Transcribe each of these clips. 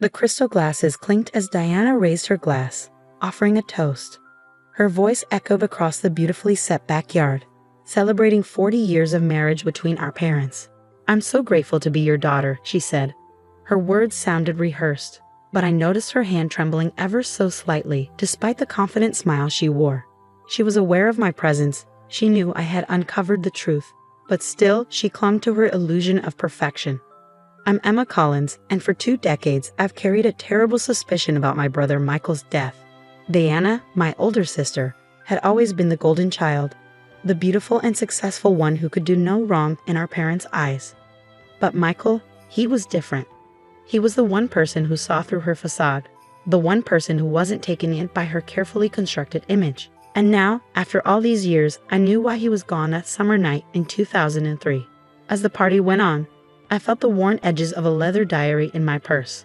The crystal glasses clinked as Diana raised her glass, offering a toast. Her voice echoed across the beautifully set backyard, celebrating 40 years of marriage between our parents. "I'm so grateful to be your daughter," she said. Her words sounded rehearsed, but I noticed her hand trembling ever so slightly despite the confident smile she wore. She was aware of my presence. She knew I had uncovered the truth, but still she clung to her illusion of perfection. "I'm Emma Collins, and for 2 decades I've carried a terrible suspicion about my brother Michael's death. Diana, my older sister, had always been the golden child, the beautiful and successful one who could do no wrong in our parents' eyes. But Michael, he was different. He was the one person who saw through her facade, the one person who wasn't taken in by her carefully constructed image. And now, after all these years, I knew why he was gone that summer night in 2003. As the party went on, I felt the worn edges of a leather diary in my purse.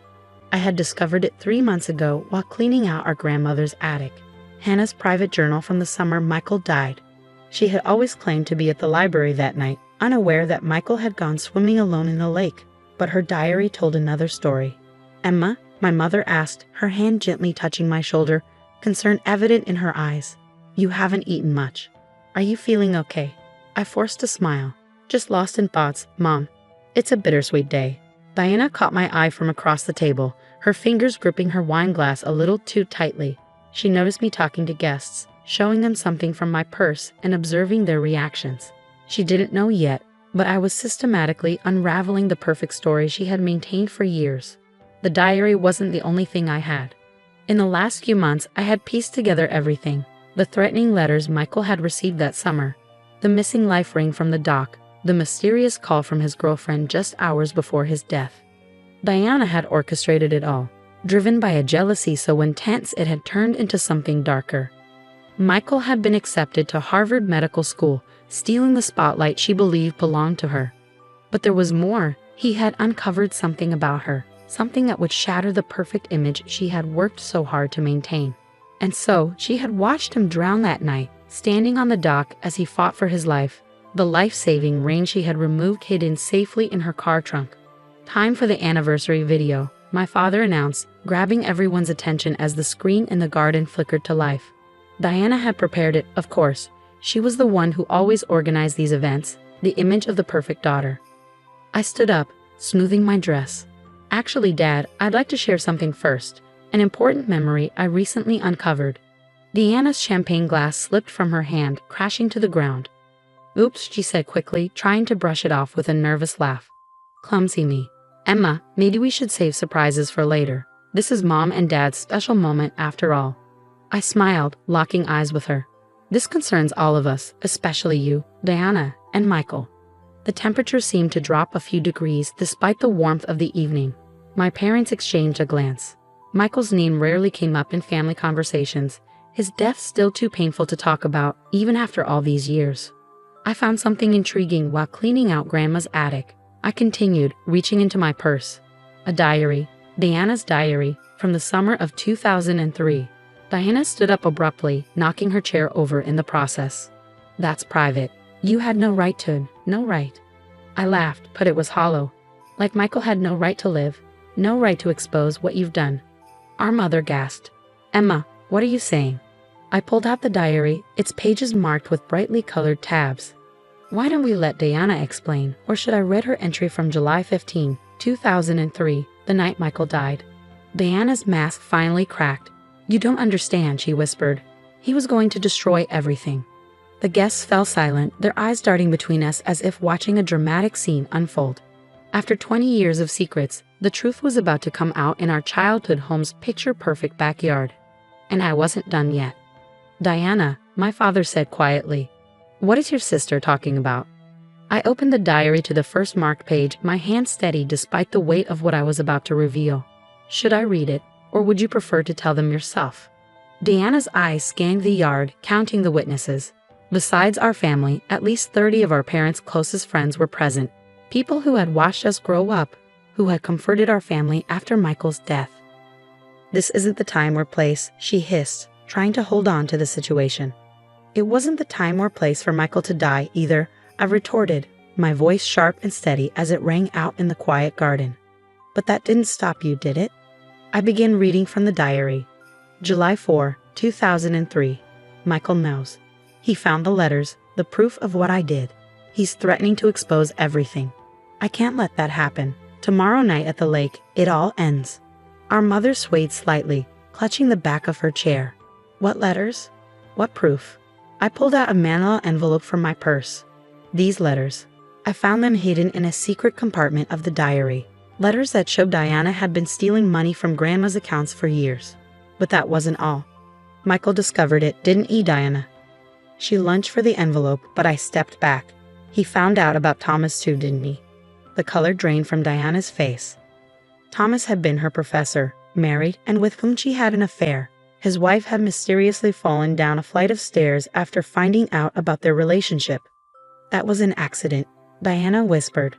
I had discovered it 3 months ago while cleaning out our grandmother's attic. Hannah's private journal from the summer Michael died. She had always claimed to be at the library that night, unaware that Michael had gone swimming alone in the lake. But her diary told another story. "Emma," my mother asked, her hand gently touching my shoulder, concern evident in her eyes. "You haven't eaten much. Are you feeling okay?" I forced a smile. "Just lost in thoughts, Mom. It's a bittersweet day." Diana caught my eye from across the table, her fingers gripping her wine glass a little too tightly. She noticed me talking to guests, showing them something from my purse and observing their reactions. She didn't know yet, but I was systematically unraveling the perfect story she had maintained for years. The diary wasn't the only thing I had. In the last few months, I had pieced together everything. The threatening letters Michael had received that summer, the missing life ring from the dock, the mysterious call from his girlfriend just hours before his death. Diana had orchestrated it all, driven by a jealousy so intense it had turned into something darker. Michael had been accepted to Harvard Medical School, stealing the spotlight she believed belonged to her. But there was more. He had uncovered something about her, something that would shatter the perfect image she had worked so hard to maintain. And so, she had watched him drown that night, standing on the dock as he fought for his life, the life-saving ring she had removed hidden safely in her car trunk. "Time for the anniversary video," my father announced, grabbing everyone's attention as the screen in the garden flickered to life. Diana had prepared it, of course. She was the one who always organized these events, the image of the perfect daughter. I stood up, smoothing my dress. "Actually, Dad, I'd like to share something first, an important memory I recently uncovered." Diana's champagne glass slipped from her hand, crashing to the ground. "Oops," she said quickly, trying to brush it off with a nervous laugh. "Clumsy me. Emma, maybe we should save surprises for later. This is Mom and Dad's special moment after all." I smiled, locking eyes with her. "This concerns all of us, especially you, Diana, and Michael." The temperature seemed to drop a few degrees despite the warmth of the evening. My parents exchanged a glance. Michael's name rarely came up in family conversations, his death still too painful to talk about, even after all these years. I found something intriguing while cleaning out Grandma's attic. I continued, reaching into my purse. A diary, Diana's diary, from the summer of 2003. Diana stood up abruptly, knocking her chair over in the process. "That's private. You had no right to, no right." I laughed, but it was hollow. Like Michael had no right to live, no right to expose what you've done. Our mother gasped. "Emma, what are you saying?" I pulled out the diary, its pages marked with brightly colored tabs. "Why don't we let Diana explain, or should I read her entry from July 15, 2003, the night Michael died?" Diana's mask finally cracked. "You don't understand," she whispered. "He was going to destroy everything." The guests fell silent, their eyes darting between us as if watching a dramatic scene unfold. After 20 years of secrets, the truth was about to come out in our childhood home's picture-perfect backyard. And I wasn't done yet. "Diana," my father said quietly, "what is your sister talking about?" I opened the diary to the first marked page, my hand steady despite the weight of what I was about to reveal. "Should I read it, or would you prefer to tell them yourself?" Diana's eyes scanned the yard, counting the witnesses. Besides our family, at least 30 of our parents' closest friends were present, people who had watched us grow up, who had comforted our family after Michael's death. "This isn't the time or place," she hissed, trying to hold on to the situation. "It wasn't the time or place for Michael to die either," I retorted, my voice sharp and steady as it rang out in the quiet garden. "But that didn't stop you, did it?" I began reading from the diary. July 4, 2003. Michael knows. He found the letters, the proof of what I did. He's threatening to expose everything. I can't let that happen. Tomorrow night at the lake, it all ends. Our mother swayed slightly, clutching the back of her chair. What letters? What proof? I pulled out a manila envelope from my purse. These letters. I found them hidden in a secret compartment of the diary. Letters that showed Diana had been stealing money from Grandma's accounts for years. But that wasn't all. Michael discovered it, didn't he, Diana? She lunged for the envelope, but I stepped back. He found out about Thomas too, didn't he? The color drained from Diana's face. Thomas had been her professor, married, and with whom she had an affair. His wife had mysteriously fallen down a flight of stairs after finding out about their relationship. That was an accident, Diana whispered.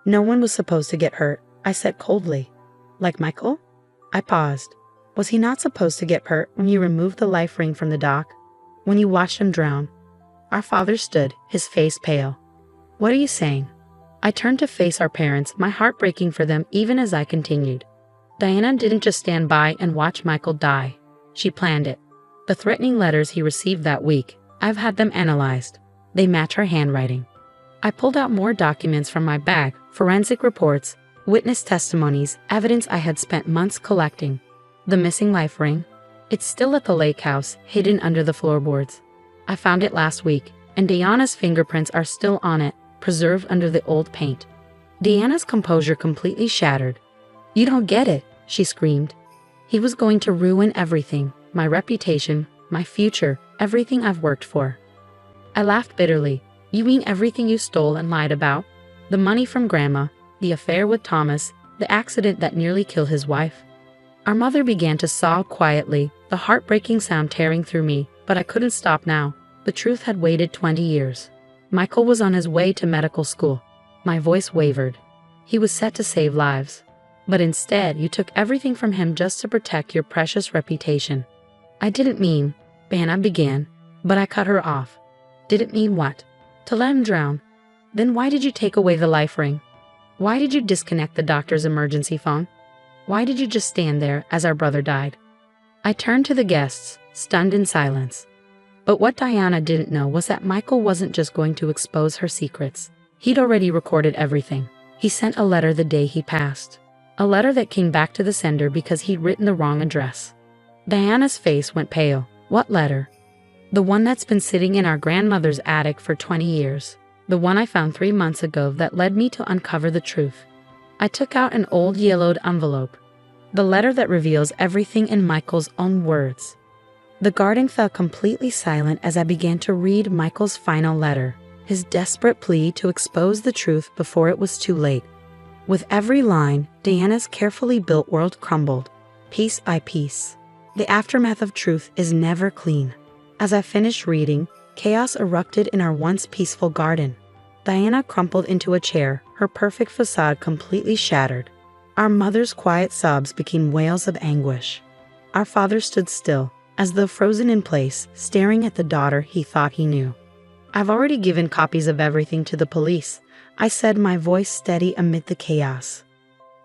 No one was supposed to get hurt, I said coldly. Like Michael? I paused. Was he not supposed to get hurt when you removed the life ring from the dock? When you watched him drown? Our father stood, his face pale. What are you saying? I turned to face our parents, my heart breaking for them even as I continued. Diana didn't just stand by and watch Michael die. She planned it. The threatening letters he received that week, I've had them analyzed. They match her handwriting. I pulled out more documents from my bag, forensic reports, witness testimonies, evidence I had spent months collecting. The missing life ring? It's still at the lake house, hidden under the floorboards. I found it last week, and Diana's fingerprints are still on it, preserved under the old paint. Diana's composure completely shattered. You don't get it, she screamed. He was going to ruin everything, my reputation, my future, everything I've worked for. I laughed bitterly. You mean everything you stole and lied about? The money from Grandma, the affair with Thomas, the accident that nearly killed his wife? Our mother began to sob quietly, the heartbreaking sound tearing through me, but I couldn't stop now. The truth had waited 20 years. Michael was on his way to medical school. My voice wavered. He was set to save lives. But instead, you took everything from him just to protect your precious reputation. I didn't mean, Diana began, but I cut her off. Didn't mean what? To let him drown. Then why did you take away the life ring? Why did you disconnect the doctor's emergency phone? Why did you just stand there as our brother died? I turned to the guests, stunned in silence. But what Diana didn't know was that Michael wasn't just going to expose her secrets. He'd already recorded everything. He sent a letter the day he passed. A letter that came back to the sender because he'd written the wrong address. Diana's face went pale. What letter? The one that's been sitting in our grandmother's attic for 20 years. The one I found 3 months ago that led me to uncover the truth. I took out an old yellowed envelope. The letter that reveals everything in Michael's own words. The garden fell completely silent as I began to read Michael's final letter, his desperate plea to expose the truth before it was too late. With every line, Diana's carefully built world crumbled, piece by piece. The aftermath of truth is never clean. As I finished reading, chaos erupted in our once peaceful garden. Diana crumpled into a chair, her perfect facade completely shattered. Our mother's quiet sobs became wails of anguish. Our father stood still, as though frozen in place, staring at the daughter he thought he knew. I've already given copies of everything to the police, I said, my voice steady amid the chaos.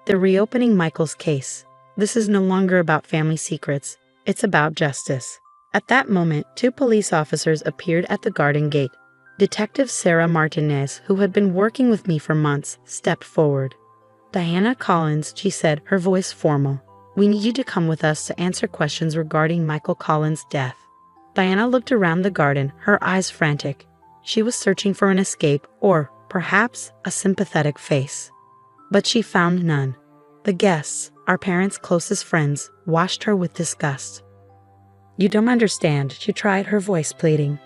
They're reopening Michael's case. This is no longer about family secrets. It's about justice. At that moment, 2 police officers appeared at the garden gate. Detective Sarah Martinez, who had been working with me for months, stepped forward. Diana Collins, she said, her voice formal. We need you to come with us to answer questions regarding Michael Collins' death. Diana looked around the garden, her eyes frantic. She was searching for an escape or, perhaps, a sympathetic face. But she found none. The guests, our parents' closest friends, watched her with disgust. You don't understand, she tried, her voice pleading.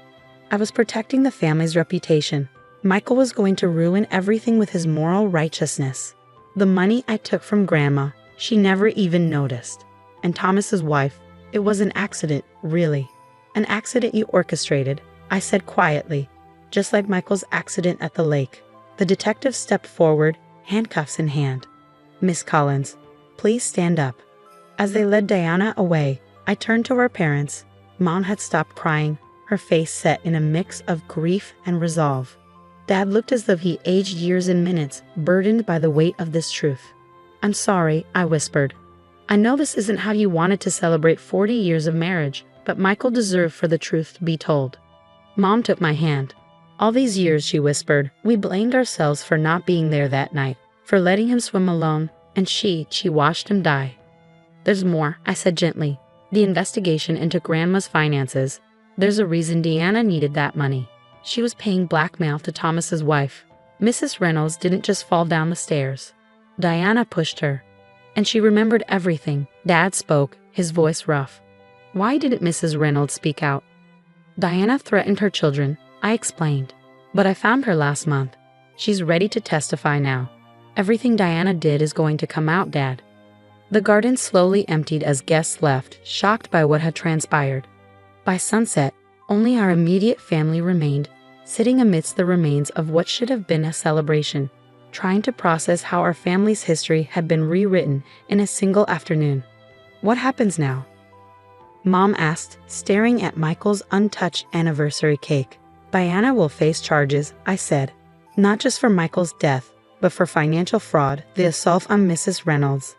I was protecting the family's reputation. Michael was going to ruin everything with his moral righteousness. The money I took from Grandma, she never even noticed. And Thomas's wife, it was an accident, really. An accident you orchestrated, I said quietly, just like Michael's accident at the lake. The detective stepped forward, handcuffs in hand. Miss Collins, please stand up. As they led Diana away, I turned to our parents. Mom had stopped crying, her face set in a mix of grief and resolve. Dad looked as though he aged years in minutes, burdened by the weight of this truth. I'm sorry, I whispered. I know this isn't how you wanted to celebrate 40 years of marriage, but Michael deserved for the truth to be told. Mom took my hand. All these years, she whispered, we blamed ourselves for not being there that night, for letting him swim alone, and she watched him die. There's more, I said gently. The investigation into Grandma's finances. There's a reason Deanna needed that money. She was paying blackmail to Thomas's wife. Mrs. Reynolds didn't just fall down the stairs. Diana pushed her. And she remembered everything. Dad spoke, his voice rough. Why didn't Mrs. Reynolds speak out? Diana threatened her children, I explained. But I found her last month. She's ready to testify now. Everything Diana did is going to come out, Dad. The garden slowly emptied as guests left, shocked by what had transpired. By sunset, only our immediate family remained, sitting amidst the remains of what should have been a celebration, trying to process how our family's history had been rewritten in a single afternoon. What happens now? Mom asked, staring at Michael's untouched anniversary cake. Diana will face charges, I said. Not just for Michael's death, but for financial fraud, the assault on Mrs. Reynolds.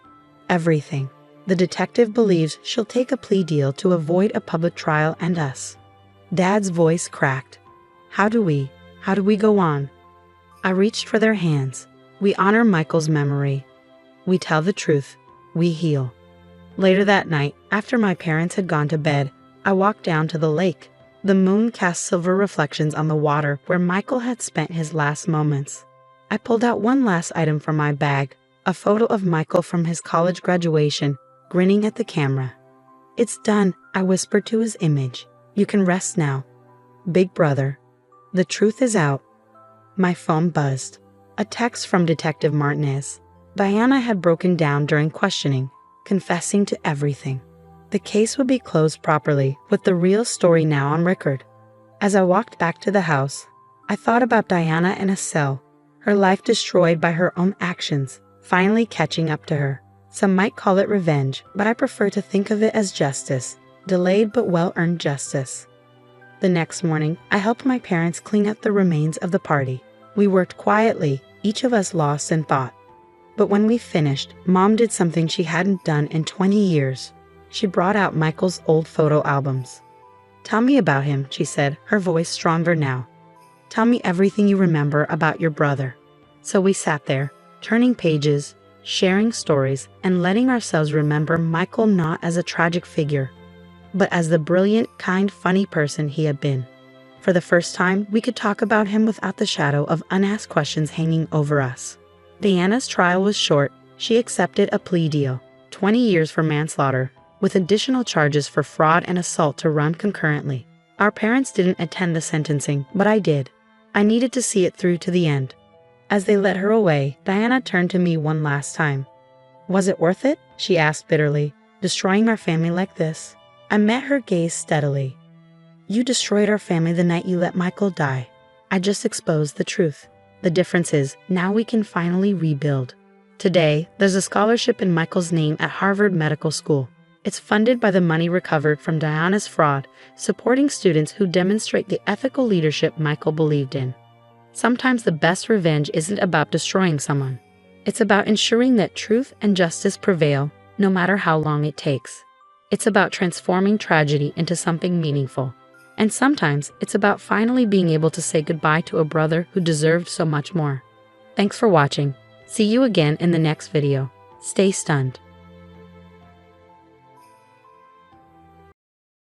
Everything. The detective believes she'll take a plea deal to avoid a public trial and us. Dad's voice cracked. How do we go on? I reached for their hands. We honor Michael's memory. We tell the truth. We heal. Later that night, after my parents had gone to bed, I walked down to the lake. The moon cast silver reflections on the water where Michael had spent his last moments. I pulled out one last item from my bag, a photo of Michael from his college graduation, grinning at the camera. It's done, I whispered to his image. You can rest now. Big brother. The truth is out. My phone buzzed. A text from Detective Martinez. Diana had broken down during questioning, confessing to everything. The case would be closed properly, with the real story now on record. As I walked back to the house, I thought about Diana in a cell, her life destroyed by her own actions, finally catching up to her. Some might call it revenge, but I prefer to think of it as justice, delayed but well-earned justice. The next morning, I helped my parents clean up the remains of the party. We worked quietly, each of us lost in thought. But when we finished, Mom did something she hadn't done in 20 years. She brought out Michael's old photo albums. Tell me about him, she said, her voice stronger now. Tell me everything you remember about your brother. So we sat there, turning pages, sharing stories, and letting ourselves remember Michael not as a tragic figure, but as the brilliant, kind, funny person he had been. For the first time, we could talk about him without the shadow of unasked questions hanging over us. Diana's trial was short. She accepted a plea deal, 20 years for manslaughter, with additional charges for fraud and assault to run concurrently. Our parents didn't attend the sentencing, but I did. I needed to see it through to the end. As they led her away, Diana turned to me one last time. Was it worth it? She asked bitterly. Destroying our family like this? I met her gaze steadily. You destroyed our family the night you let Michael die. I just exposed the truth. The difference is, now we can finally rebuild. Today, there's a scholarship in Michael's name at Harvard Medical School. It's funded by the money recovered from Diana's fraud, supporting students who demonstrate the ethical leadership Michael believed in. Sometimes the best revenge isn't about destroying someone. It's about ensuring that truth and justice prevail, no matter how long it takes. It's about transforming tragedy into something meaningful. And sometimes it's about finally being able to say goodbye to a brother who deserved so much more. Thanks for watching. See you again in the next video. Stay stunned.